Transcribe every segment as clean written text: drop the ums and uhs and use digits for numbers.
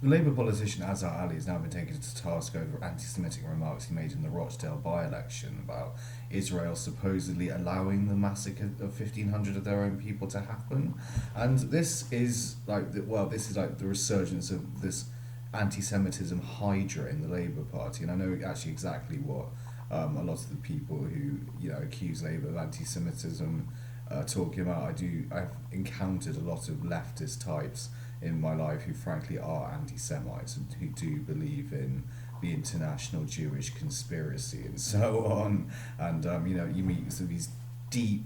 The Labour politician Azhar Ali has now been taken to task over anti-Semitic remarks he made in the Rochdale by-election about Israel supposedly allowing the massacre of 1,500 of their own people to happen, and this is like this is like the resurgence of this anti-Semitism hydra in the Labour Party, and I know actually exactly what a lot of the people who accuse Labour of anti-Semitism talking about. I've encountered a lot of leftist types in my life who frankly are anti-Semites and who do believe in the international Jewish conspiracy and so on. And you meet some of these deep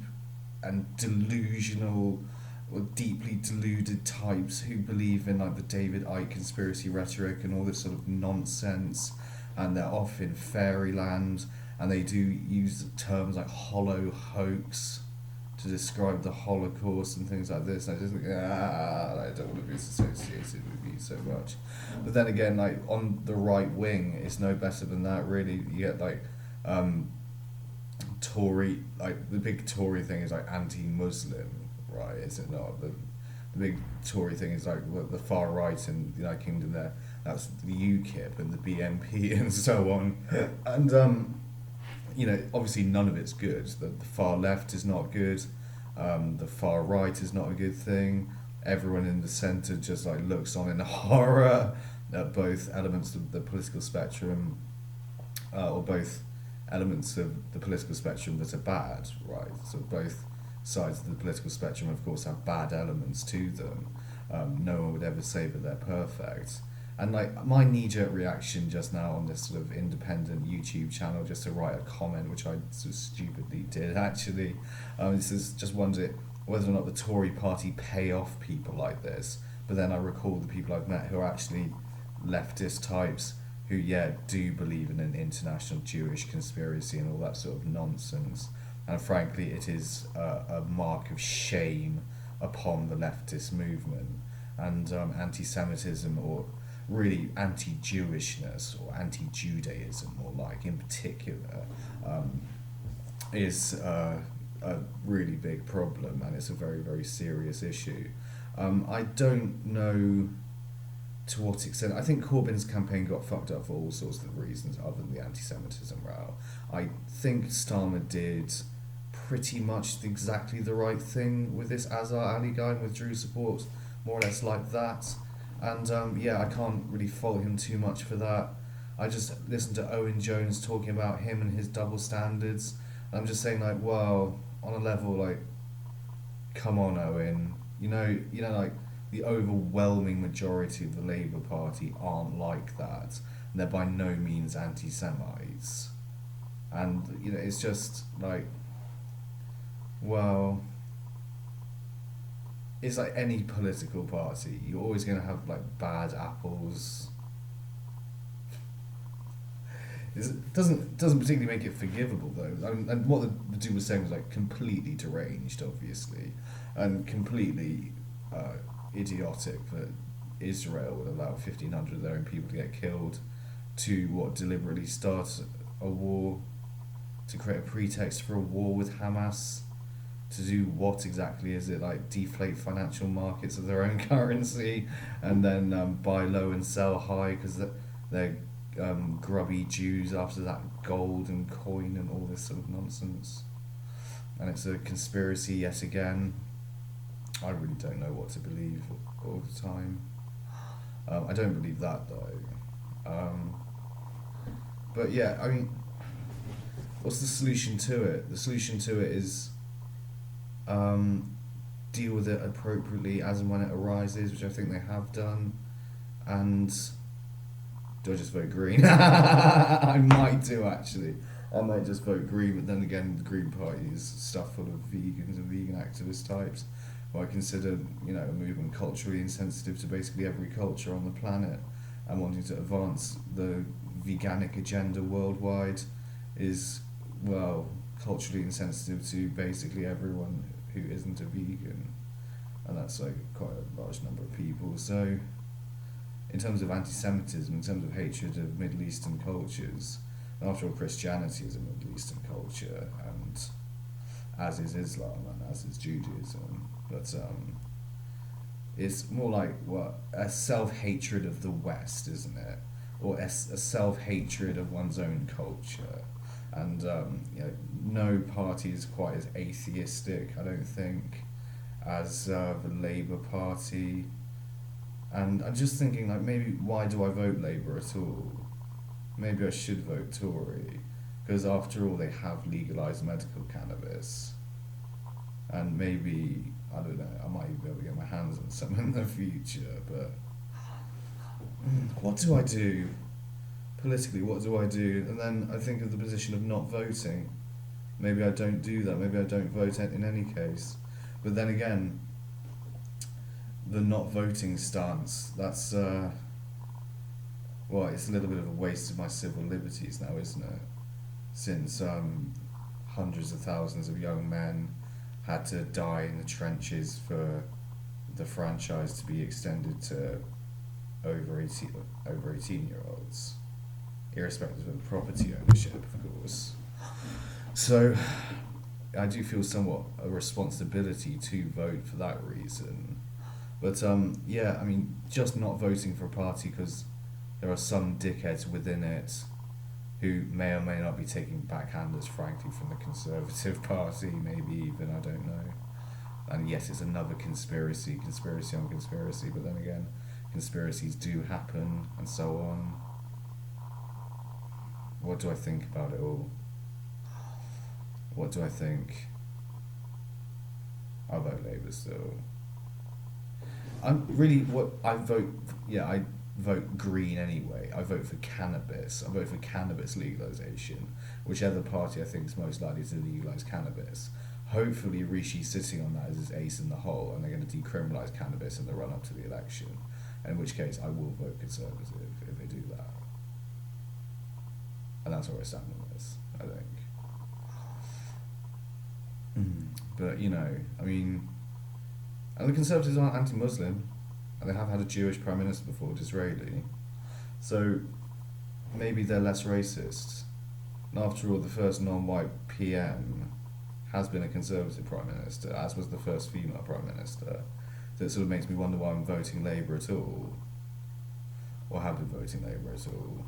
and delusional or deeply deluded types who believe in like the David Icke conspiracy rhetoric and all this sort of nonsense, and they're off in fairyland, and they do use terms like hollow hoax to describe the Holocaust and things like this. And I just think, I don't want to be associated with you so much. But then again, like on the right wing, it's no better than that. Really, you get like Tory, like the big Tory thing is like anti-Muslim, right? Is it not? The big Tory thing is like the far right in the United Kingdom. There, that's the UKIP and the BNP and so on, and obviously none of it's good. The far left is not good. The far right is not a good thing. Everyone in the centre just like looks on in horror at both elements of the political spectrum, or both elements of the political spectrum that are bad, right? So both sides of the political spectrum, of course, have bad elements to them. No one would ever say that they're perfect. And like my knee-jerk reaction just now on this sort of independent YouTube channel, just to write a comment, which I sort of stupidly did actually, this is just wonder whether or not the Tory party pay off people like this. But then I recall the people I've met who are actually leftist types who, yeah, do believe in an international Jewish conspiracy and all that sort of nonsense. And frankly, it is a mark of shame upon the leftist movement. And anti-Semitism, or really anti-Jewishness or anti-Judaism, more like in particular, is a really big problem, and it's a very, very serious issue. I don't know to what extent. I think Corbyn's campaign got fucked up for all sorts of reasons other than the anti-Semitism row. I think Starmer did pretty much exactly the right thing with this Azhar Ali guy and withdrew support more or less like that. And yeah, I can't really fault him too much for that. I just listened to Owen Jones talking about him and his double standards. And I'm just saying, like, well, on a level, like, come on, Owen. Like the overwhelming majority of the Labour Party aren't like that. And they're by no means anti-Semites. And it's just like, well, it's like any political party. You're always going to have like bad apples. It doesn't particularly make it forgivable though. I mean, and what the dude was saying was like completely deranged, obviously, and completely idiotic that Israel would allow 1,500 of their own people to get killed to deliberately start a war, to create a pretext for a war with Hamas, to do what exactly is it, like deflate financial markets of their own currency and then buy low and sell high because they're grubby Jews after that gold and coin and all this sort of nonsense. And it's a conspiracy yet again. I really don't know what to believe all the time. I don't believe that though. But yeah, I mean, what's the solution to it? The solution to it is deal with it appropriately as and when it arises, which I think they have done. And do I just vote green? I might do actually. I might just vote green, but then again, the Green Party is stuff full of vegans and vegan activist types, who I consider, a movement culturally insensitive to basically every culture on the planet, and wanting to advance the veganic agenda worldwide is, well, culturally insensitive to basically everyone who isn't a vegan, and that's like quite a large number of people. So, in terms of anti-Semitism, in terms of hatred of Middle Eastern cultures, and after all, Christianity is a Middle Eastern culture, and as is Islam, and as is Judaism. But It's more like what a self-hatred of the West, isn't it? Or a self-hatred of one's own culture. And no party is quite as atheistic, I don't think, as the Labour Party. And I'm just thinking, like, maybe why do I vote Labour at all? Maybe I should vote Tory, because after all, they have legalised medical cannabis. And maybe, I don't know, I might even be able to get my hands on some in the future, but what do I do? Politically, what do I do? And then I think of the position of not voting. Maybe I don't do that, maybe I don't vote in any case. But then again, the not voting stance, that's, well, it's a little bit of a waste of my civil liberties now, isn't it? Since hundreds of thousands of young men had to die in the trenches for the franchise to be extended to over 18-year-olds, irrespective of property ownership, of course. So I do feel somewhat a responsibility to vote for that reason. But yeah, I mean, just not voting for a party because there are some dickheads within it who may or may not be taking backhanders, frankly, from the Conservative Party, maybe even, I don't know. And yes, it's another conspiracy on conspiracy, but then again, conspiracies do happen, and so on. What do I think about it all? What do I think? I'll vote Labour still. I'm really, I vote green anyway. I vote for cannabis. I vote for cannabis legalisation. Whichever party I think is most likely to legalise cannabis. Hopefully Rishi's sitting on that as his ace in the hole and they're going to decriminalise cannabis in the run up to the election. In which case I will vote Conservative if they do that. And that's where I stand on this, I think. But, I mean, and the Conservatives aren't anti-Muslim. And they have had a Jewish Prime Minister before, Disraeli. So maybe they're less racist. And after all, the first non-white PM has been a Conservative Prime Minister, as was the first female Prime Minister. So it sort of makes me wonder why I'm voting Labour at all. Or have been voting Labour at all.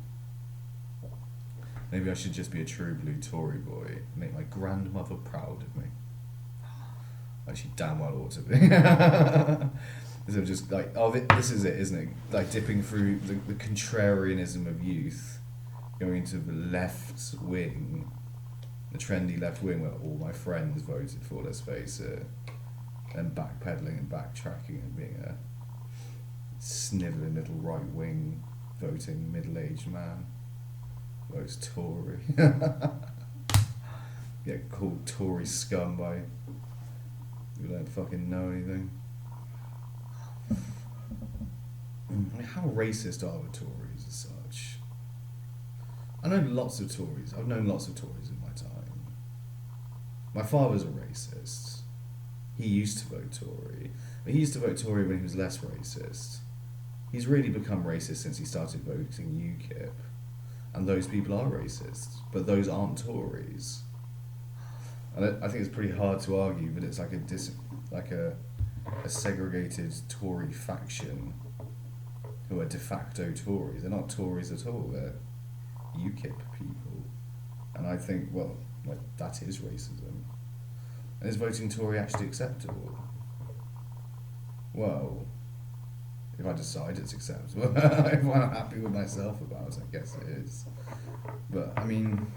Maybe I should just be a true blue Tory boy, make my grandmother proud of me. Like she damn well ought to be. So just like, this is it, isn't it? Like dipping through the contrarianism of youth, going into the left wing, the trendy left wing where all my friends voted for, let's face it, and backpedaling and backtracking and being a snivelling little right wing voting middle-aged man. Votes Tory. Get called Tory scum by you don't fucking know anything. I mean, how racist are the Tories as such? I know lots of Tories. I've known lots of Tories in my time. My father's a racist. He used to vote Tory. But he used to vote Tory when he was less racist. He's really become racist since he started voting UKIP. And those people are racist. But those aren't Tories. And I think it's pretty hard to argue, but it's like a segregated Tory faction who are de facto Tories. They're not Tories at all, they're UKIP people. And I think, well, that is racism. And is voting Tory actually acceptable? Well, if I decide it's acceptable, if I'm happy with myself about it, I guess it is. But, I mean,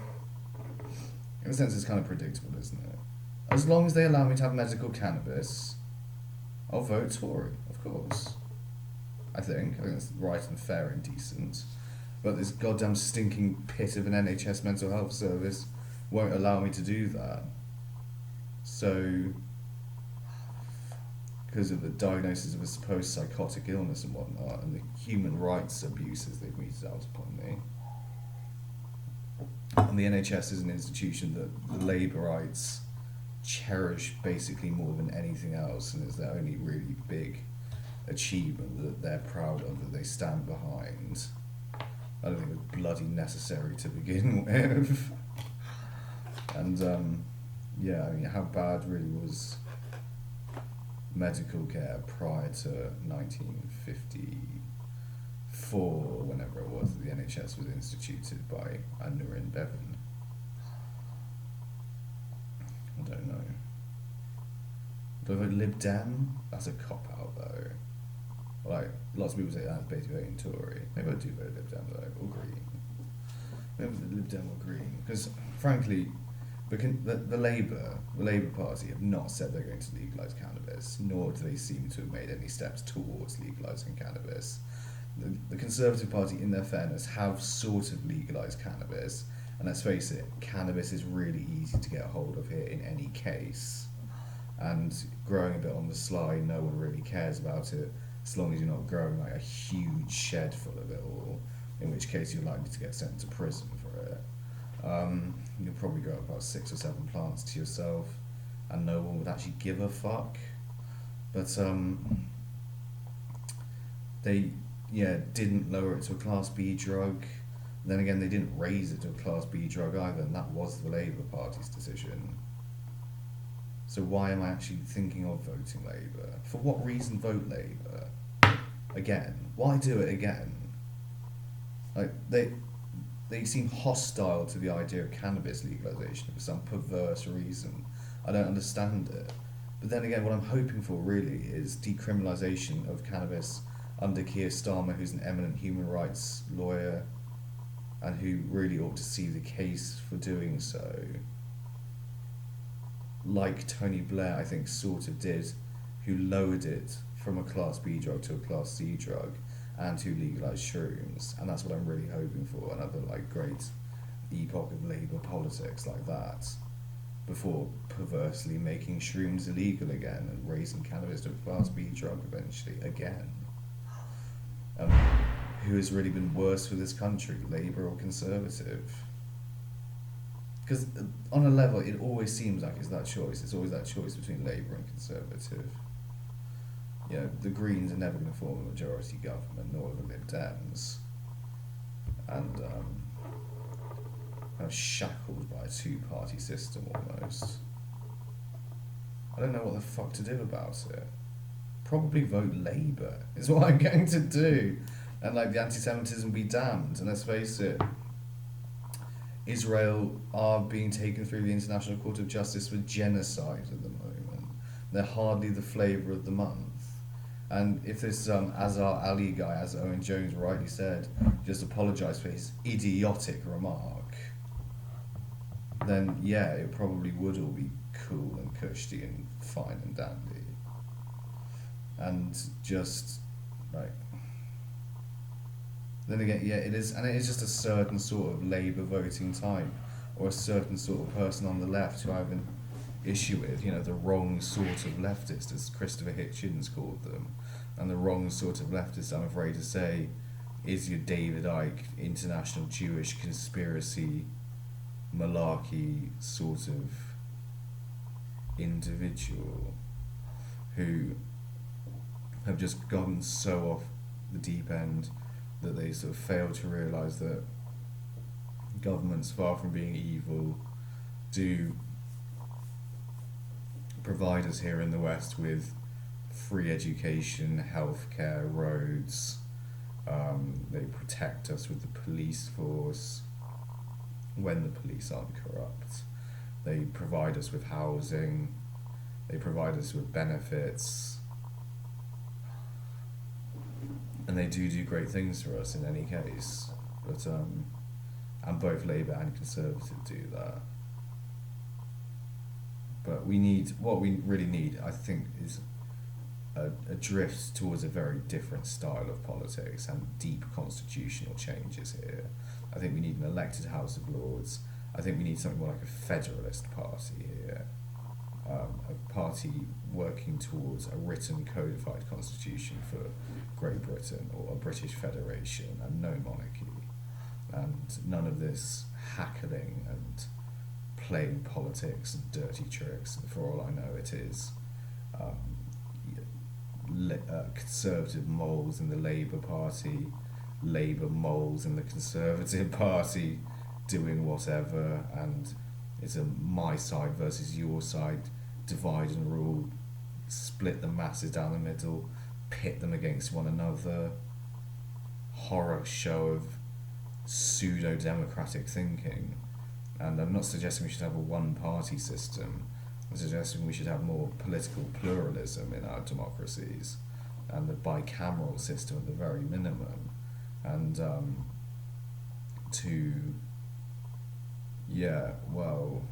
in a sense it's kind of predictable, isn't it? As long as they allow me to have medical cannabis, I'll vote Tory, of course. I think that's right and fair and decent. But this goddamn stinking pit of an NHS mental health service won't allow me to do that. So, because of the diagnosis of a supposed psychotic illness and whatnot, and the human rights abuses they've meted out upon me. And the NHS is an institution that the Labourites cherish basically more than anything else, and is their only really big achievement that they're proud of, that they stand behind. I don't think it was bloody necessary to begin with. And yeah, I mean, how bad really was medical care prior to 1954, whenever it was that the NHS was instituted by Anur and Bevan. I don't know. Do I vote Lib Dem? That's a cop-out though. Like, lots of people say that's basically voting Tory. Maybe I do vote Lib Dem though, or Green. Maybe Lib Dem or Green. Because, frankly, the Labour Party have not said they're going to legalise cannabis, nor do they seem to have made any steps towards legalising cannabis. The Conservative Party, in their fairness, have sort of legalised cannabis, and let's face it, cannabis is really easy to get a hold of here in any case. And growing a bit on the sly, no one really cares about it, as long as you're not growing like a huge shed full of it all, in which case you're likely to get sent to prison for it. You'll probably grow about 6 or 7 plants to yourself, and no one would actually give a fuck. But they didn't lower it to a Class B drug. Then again, they didn't raise it to a Class B drug either, and that was the Labour Party's decision. So why am I actually thinking of voting Labour? For what reason vote Labour? Again, why do it again? Like they seem hostile to the idea of cannabis legalisation for some perverse reason. I don't understand it. But then again, what I'm hoping for really is decriminalisation of cannabis under Keir Starmer, who's an eminent human rights lawyer and who really ought to see the case for doing so. Like Tony Blair, I think, sort of did, who lowered it from a Class B drug to a Class C drug, and who legalised shrooms, and that's what I'm really hoping for, another like great epoch of Labour politics like that, before perversely making shrooms illegal again and raising cannabis to a Class B drug eventually again. Who has really been worse for this country, Labour or Conservative? Because on a level, it always seems like it's that choice. It's always that choice between Labour and Conservative. You know, the Greens are never going to form a majority government, nor the Lib Dems. And kind of shackled by a two-party system almost. I don't know what the fuck to do about it. Probably vote Labour is what I'm going to do. And like the anti-Semitism be damned. And let's face it, Israel are being taken through the International Court of Justice for genocide at the moment. They're hardly the flavour of the month. And if this Azhar Ali guy, as Owen Jones rightly said, just apologised for his idiotic remark, then yeah, it probably would all be cool and cushy and fine and dandy. And just, like... Then again, yeah, it is, and it is just a certain sort of Labour voting type, or a certain sort of person on the left who I have an issue with, you know, the wrong sort of leftist, as Christopher Hitchens called them. And the wrong sort of leftist, I'm afraid to say, is your David Icke, international Jewish conspiracy, malarkey sort of individual who have just gone so off the deep end that they sort of fail to realise that governments, far from being evil, do provide us here in the West with free education, healthcare, roads. They protect us with the police force when the police aren't corrupt. They provide us with housing. They provide us with benefits. And they do great things for us in any case. But and both Labour and Conservative do that. But what we really need, I think, is a drift towards a very different style of politics and deep constitutional changes here. I think we need an elected House of Lords. I think we need something more like a federalist party here. A party working towards a written codified constitution for Great Britain, or a British Federation, and no monarchy. And none of this hackling and playing politics and dirty tricks. And for all I know, it is Conservative moles in the Labour Party, Labour moles in the Conservative Party, doing whatever, and it's a my side versus your side, divide and rule split the masses down the middle, pit them against one another, horror show of pseudo-democratic thinking. And I'm not suggesting we should have a one-party system. I'm suggesting we should have more political pluralism in our democracies, and a bicameral system at the very minimum. And to, yeah, well,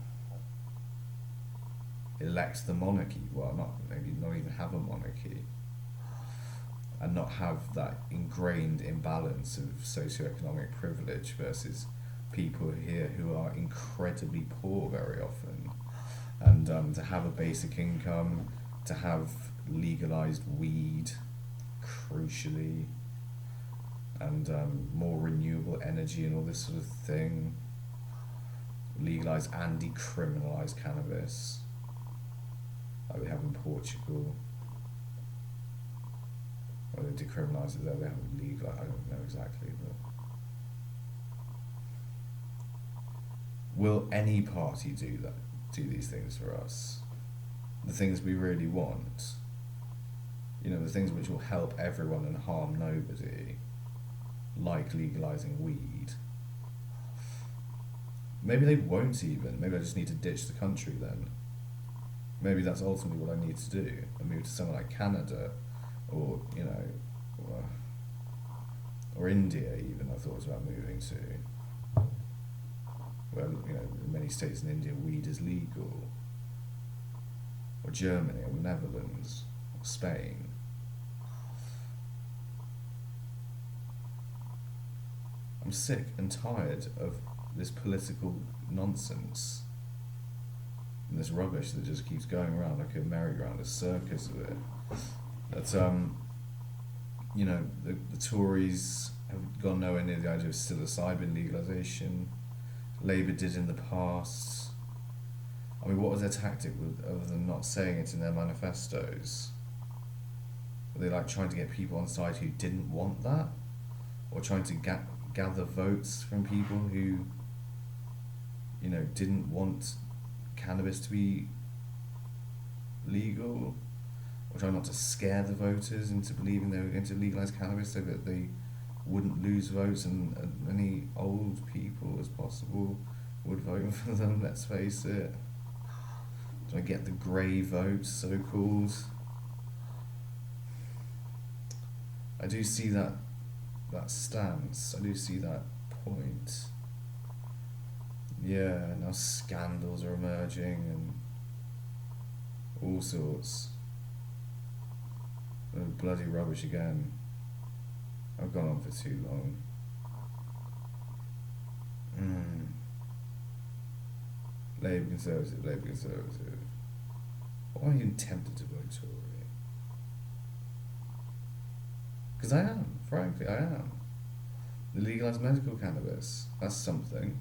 elect the monarchy. Well, maybe not even have a monarchy, and not have that ingrained imbalance of socioeconomic privilege versus people here who are incredibly poor very often, and to have a basic income, to have legalized weed, crucially, and more renewable energy and all this sort of thing, legalize and decriminalize cannabis, like we have in Portugal. Well, they decriminalise it there, they haven't legalised, I don't know exactly, but... Will any party do these things for us? The things we really want? You know, the things which will help everyone and harm nobody, like legalising weed. Maybe they won't even. Maybe I just need to ditch the country then. Maybe that's ultimately what I need to do. I move to somewhere like Canada, or, you know, or India even, I thought about moving to. Where, you know, in many states in India, weed is legal. Or Germany, or the Netherlands, or Spain. I'm sick and tired of this political nonsense and this rubbish that just keeps going around like a merry-go-round, a circus of it. That's, you know, the Tories have gone nowhere near the idea of psilocybin legalisation. Labour did in the past. I mean, what was their tactic other than not saying it in their manifestos? Were they like trying to get people on side who didn't want that? Or trying to gather votes from people who, you know, didn't want cannabis to be legal? Or trying not to scare the voters into believing they were going to legalise cannabis so that they wouldn't lose votes and as many old people as possible would vote for them, let's face it. Trying to get the grey votes, so-called. I do see that stance, I do see that point. Yeah, now scandals are emerging and all sorts. Oh, bloody rubbish again. I've gone on for too long. Labour Conservative, Labour Conservative. Why are you tempted to vote Tory? Because I am, frankly, I am. The legalised medical cannabis, that's something.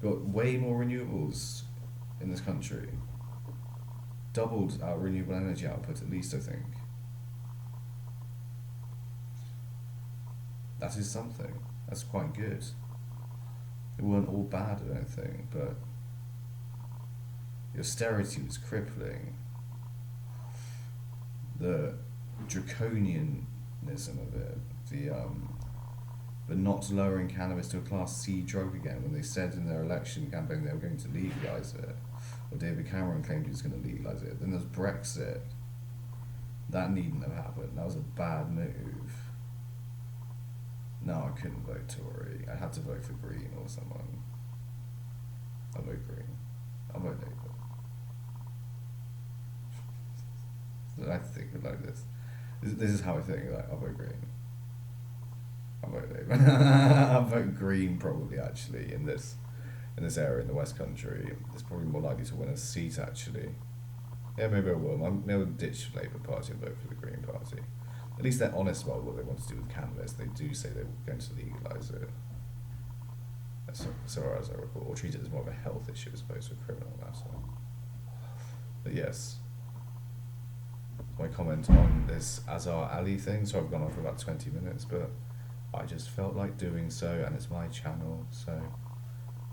Got way more renewables in this country. Doubled our renewable energy output, at least, I think. That is something. That's quite good. It weren't all bad, I don't think, but the austerity was crippling. The draconianism of it, the not lowering cannabis to a Class C drug again when they said in their election campaign they were going to legalise it, or David Cameron claimed he was going to legalise it. Then there's Brexit. That needn't have happened. That was a bad move. No, I couldn't vote Tory. I had to vote for Green or someone. I'll vote Green. I'll vote Labour. I think like this. This is how I think. Like, I'll vote Green. I'll vote Labour. I'll vote Green probably actually in this area in the West Country. It's probably more likely to win a seat actually. Yeah, maybe I will. Maybe I'll ditch the Labour Party and vote for the Green Party. At least they're honest about what they want to do with cannabis. They do say they're going to legalise it. So far as I recall, or treat it as more of a health issue as opposed to a criminal matter. But yes, my comment on this Azhar Ali thing. So I've gone on for about 20 minutes, but I just felt like doing so, and it's my channel, so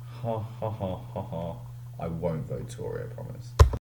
ha ha ha ha ha. I won't vote Tory, I promise.